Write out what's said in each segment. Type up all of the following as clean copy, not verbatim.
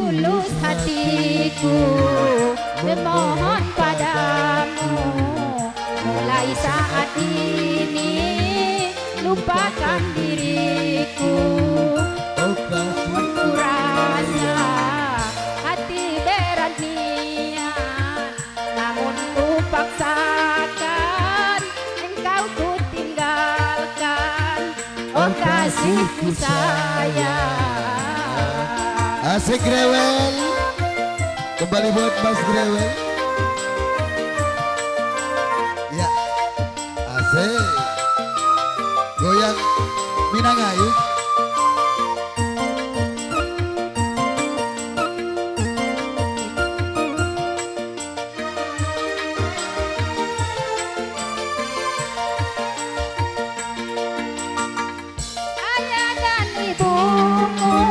tulus hatiku memohon padamu, mulai saat ini lupakan diriku. Ku rasa hati berat niat, namun ku paksakan engkau ku tinggalkan. Oh kasihku sayang. Asik Grewel, kembali buat Mas Grewel. Ya, asik. Goyang Minangayu. Ayah dan ibumu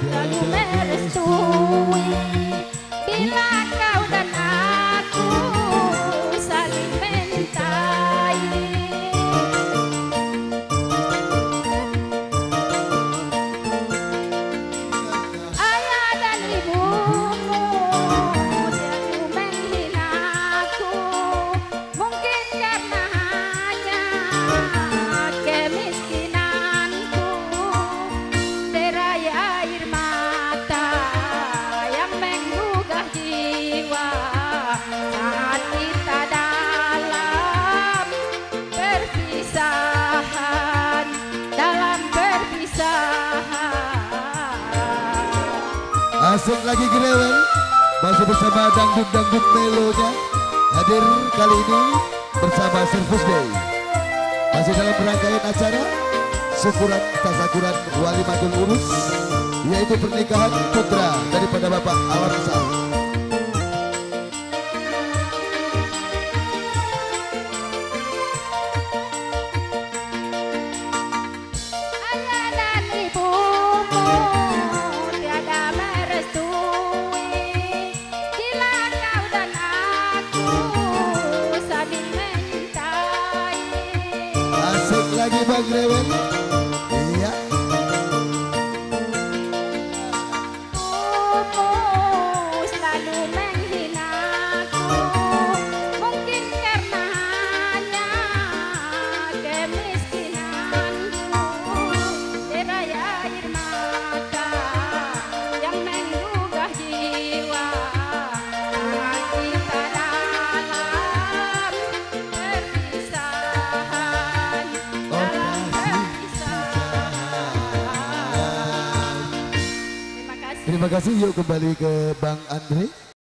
selalu merestui bila kau dan aku saling mencintai. Ayah dan ibumu selalu menghinaku, mungkin karena hanya kemiskinanku. Derai air mata yang menggugah jiwa saat kita dalam perpisahan, dalam perpisahan. Asik lagi Grewel, masih bersama dangdut-dangdut melonya. Hadir kali ini bersama Service Day. Masih dalam rangkaian acara syukuran tasakuran walimatul urus, yaitu pernikahan putra daripada Bapak Alamsah. Ayah dan ibumu tiada merestui bila kau dan aku saling mencintai. Asik lagi Bang Grewel. Iya. Ibumu selalu menghinaku, mungkin karena hanya kemiskinanku. Derai air mata yang menggugah jiwa saat kita dalam perpisahan, dalam perpisahan. Terima kasih. Terima kasih. Yuk kembali ke Bang Andre.